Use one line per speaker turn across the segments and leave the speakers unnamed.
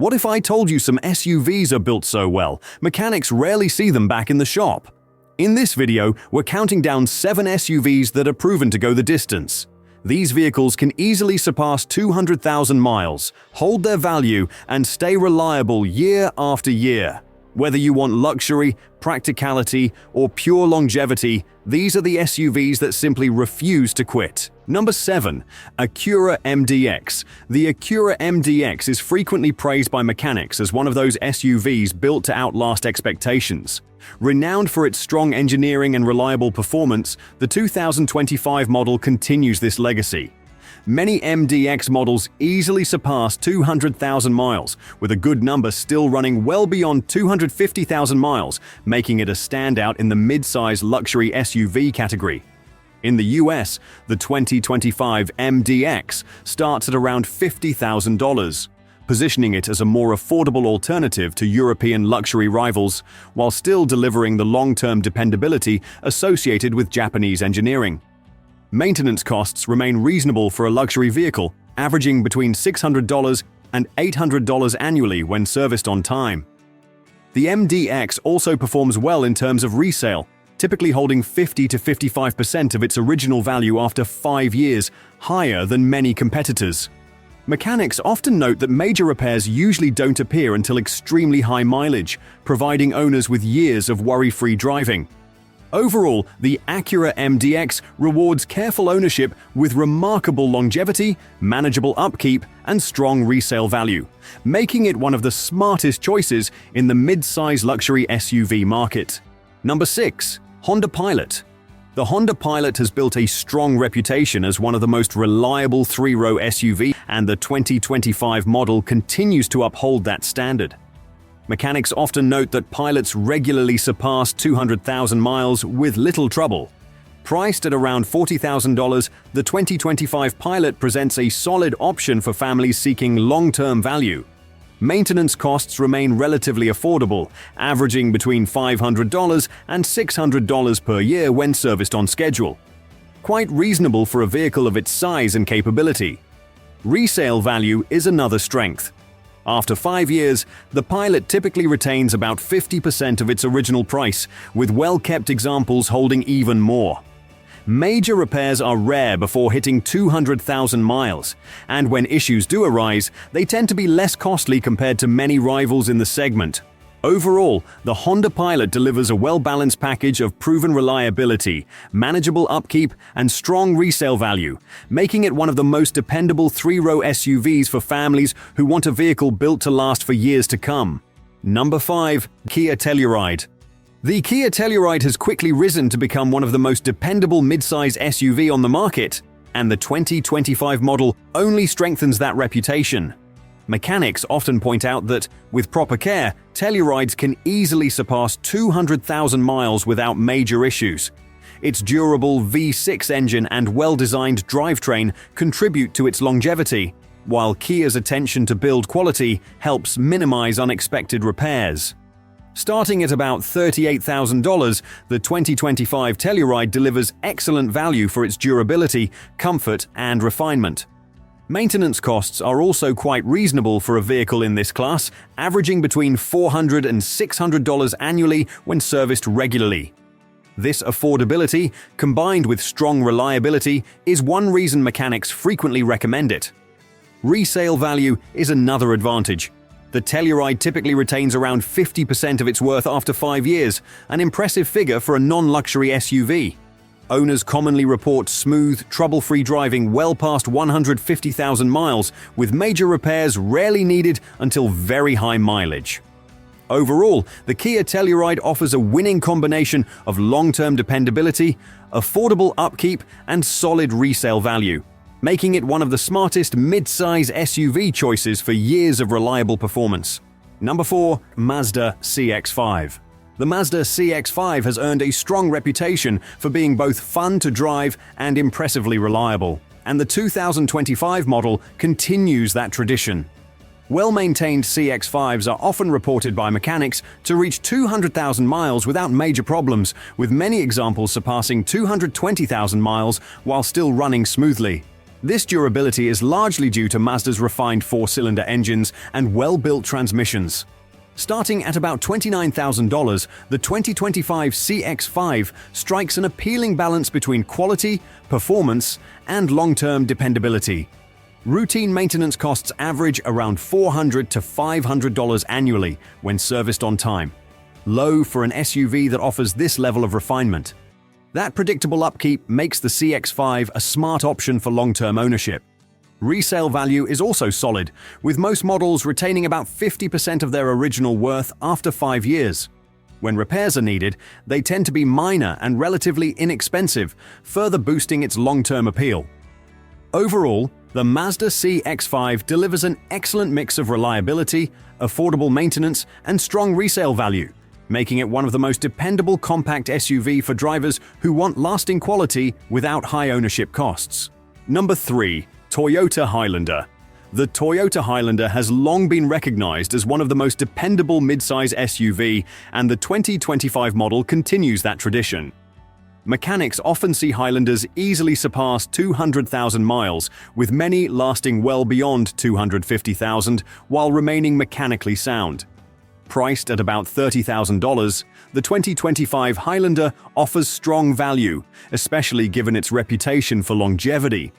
What if I told you some SUVs are built so well, mechanics rarely see them back in the shop? In this video, we're counting down 7 SUVs that are proven to go the distance. These vehicles can easily surpass 200,000 miles, hold their value, and stay reliable year after year. Whether you want luxury, practicality, or pure longevity, these are the SUVs that simply refuse to quit. Number 7. Acura MDX. The Acura MDX is frequently praised by mechanics as one of those SUVs built to outlast expectations. Renowned for its strong engineering and reliable performance, the 2025 model continues this legacy. Many MDX models easily surpass 200,000 miles, with a good number still running well beyond 250,000 miles, making it a standout in the mid-size luxury SUV category. In the US, the 2025 MDX starts at around $50,000, positioning it as a more affordable alternative to European luxury rivals, while still delivering the long-term dependability associated with Japanese engineering. Maintenance costs remain reasonable for a luxury vehicle, averaging between $600 and $800 annually when serviced on time. The MDX also performs well in terms of resale, typically holding 50 to 55% of its original value after 5 years, higher than many competitors. Mechanics often note that major repairs usually don't appear until extremely high mileage, providing owners with years of worry-free driving. Overall, the Acura MDX rewards careful ownership with remarkable longevity, manageable upkeep, and strong resale value, making it one of the smartest choices in the mid-size luxury SUV market. Number 6. Honda Pilot. The Honda Pilot has built a strong reputation as one of the most reliable 3-row SUV, and the 2025 model continues to uphold that standard. Mechanics often note that Pilots regularly surpass 200,000 miles with little trouble. Priced at around $40,000, the 2025 Pilot presents a solid option for families seeking long-term value. Maintenance costs remain relatively affordable, averaging between $500 and $600 per year when serviced on schedule. Quite reasonable for a vehicle of its size and capability. Resale value is another strength. After 5 years, the Pilot typically retains about 50% of its original price, with well-kept examples holding even more. Major repairs are rare before hitting 200,000 miles, and when issues do arise, they tend to be less costly compared to many rivals in the segment. Overall, the Honda Pilot delivers a well-balanced package of proven reliability, manageable upkeep, and strong resale value, making it one of the most dependable 3-row SUVs for families who want a vehicle built to last for years to come. Number 5. Kia Telluride. The Kia Telluride has quickly risen to become one of the most dependable midsize SUV on the market, and the 2025 model only strengthens that reputation. Mechanics often point out that, with proper care, Tellurides can easily surpass 200,000 miles without major issues. Its durable V6 engine and well-designed drivetrain contribute to its longevity, while Kia's attention to build quality helps minimize unexpected repairs. Starting at about $38,000, the 2025 Telluride delivers excellent value for its durability, comfort, and refinement. Maintenance costs are also quite reasonable for a vehicle in this class, averaging between $400 and $600 annually when serviced regularly. This affordability, combined with strong reliability, is one reason mechanics frequently recommend it. Resale value is another advantage. The Telluride typically retains around 50% of its worth after 5 years, an impressive figure for a non-luxury SUV. Owners commonly report smooth, trouble-free driving well past 150,000 miles, with major repairs rarely needed until very high mileage. Overall, the Kia Telluride offers a winning combination of long-term dependability, affordable upkeep, and solid resale value, making it one of the smartest mid-size SUV choices for years of reliable performance. Number 4. Mazda CX-5. The Mazda CX-5 has earned a strong reputation for being both fun to drive and impressively reliable, and the 2025 model continues that tradition. Well-maintained CX-5s are often reported by mechanics to reach 200,000 miles without major problems, with many examples surpassing 220,000 miles while still running smoothly. This durability is largely due to Mazda's refined four-cylinder engines and well-built transmissions. Starting at about $29,000, the 2025 CX-5 strikes an appealing balance between quality, performance, and long-term dependability. Routine maintenance costs average around $400 to $500 annually when serviced on time, low for an SUV that offers this level of refinement. That predictable upkeep makes the CX-5 a smart option for long-term ownership. Resale value is also solid, with most models retaining about 50% of their original worth after 5 years. When repairs are needed, they tend to be minor and relatively inexpensive, further boosting its long-term appeal. Overall, the Mazda CX-5 delivers an excellent mix of reliability, affordable maintenance, and strong resale value, making it one of the most dependable compact SUV for drivers who want lasting quality without high ownership costs. Number 3. Toyota Highlander. The Toyota Highlander has long been recognized as one of the most dependable midsize SUV, and the 2025 model continues that tradition. Mechanics often see Highlanders easily surpass 200,000 miles, with many lasting well beyond 250,000 while remaining mechanically sound. Priced at about $30,000, the 2025 Highlander offers strong value, especially given its reputation for longevity.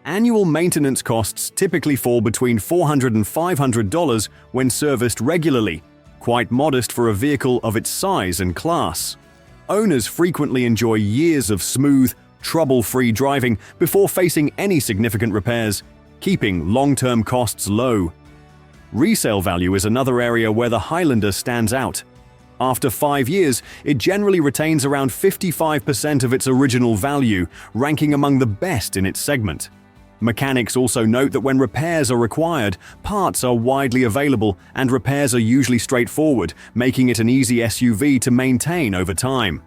Annual maintenance costs typically fall between $400 and $500 when serviced regularly, quite modest for a vehicle of its size and class. Owners frequently enjoy years of smooth, trouble-free driving before facing any significant repairs, keeping long-term costs low. Resale value is another area where the Highlander stands out. After 5 years, it generally retains around 55% of its original value, ranking among the best in its segment. Mechanics also note that when repairs are required, parts are widely available and repairs are usually straightforward, making it an easy SUV to maintain over time.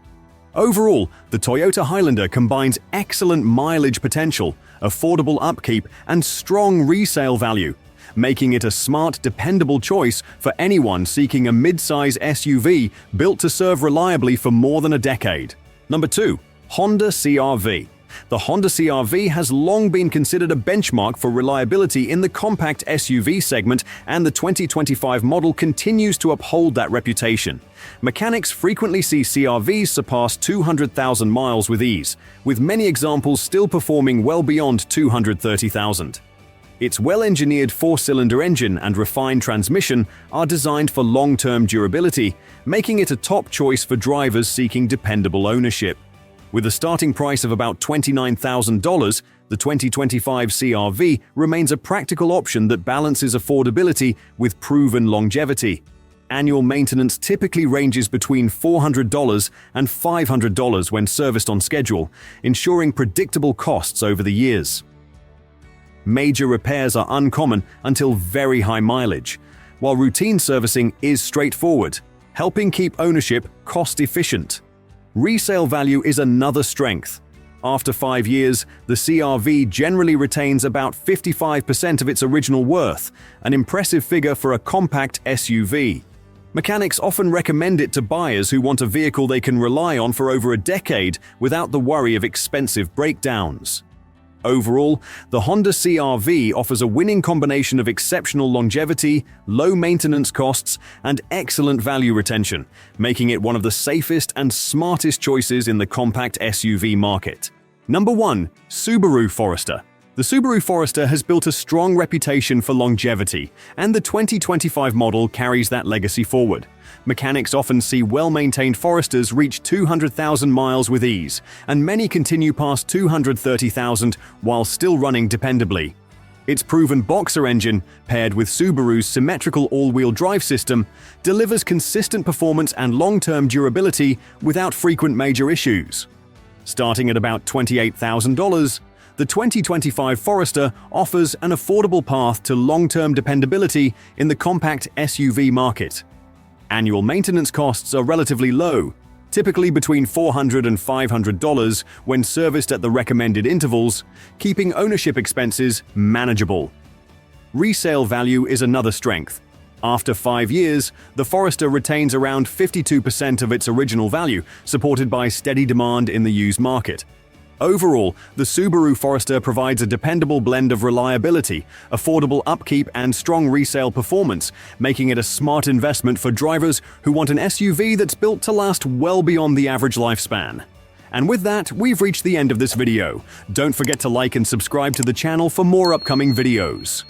Overall, the Toyota Highlander combines excellent mileage potential, affordable upkeep, and strong resale value, making it a smart, dependable choice for anyone seeking a mid-size SUV built to serve reliably for more than a decade. Number 2. Honda CR-V. The Honda CR-V has long been considered a benchmark for reliability in the compact SUV segment, and the 2025 model continues to uphold that reputation. Mechanics frequently see CR-Vs surpass 200,000 miles with ease, with many examples still performing well beyond 230,000. Its well-engineered four-cylinder engine and refined transmission are designed for long-term durability, making it a top choice for drivers seeking dependable ownership. With a starting price of about $29,000, the 2025 CR-V remains a practical option that balances affordability with proven longevity. Annual maintenance typically ranges between $400 and $500 when serviced on schedule, ensuring predictable costs over the years. Major repairs are uncommon until very high mileage, while routine servicing is straightforward, helping keep ownership cost-efficient. Resale value is another strength. After 5 years, the CR-V generally retains about 55% of its original worth, an impressive figure for a compact SUV. Mechanics often recommend it to buyers who want a vehicle they can rely on for over a decade without the worry of expensive breakdowns. Overall, the Honda CR-V offers a winning combination of exceptional longevity, low maintenance costs, and excellent value retention, making it one of the safest and smartest choices in the compact SUV market. Number 1. Subaru Forester. The Subaru Forester has built a strong reputation for longevity, and the 2025 model carries that legacy forward. Mechanics often see well-maintained Foresters reach 200,000 miles with ease, and many continue past 230,000 while still running dependably. Its proven boxer engine, paired with Subaru's symmetrical all-wheel drive system, delivers consistent performance and long-term durability without frequent major issues. Starting at about $28,000, the 2025 Forester offers an affordable path to long-term dependability in the compact SUV market. Annual maintenance costs are relatively low, typically between $400 and $500 when serviced at the recommended intervals, keeping ownership expenses manageable. Resale value is another strength. After 5 years, the Forester retains around 52% of its original value, supported by steady demand in the used market. Overall, the Subaru Forester provides a dependable blend of reliability, affordable upkeep, and strong resale performance, making it a smart investment for drivers who want an SUV that's built to last well beyond the average lifespan. And with that, we've reached the end of this video. Don't forget to like and subscribe to the channel for more upcoming videos.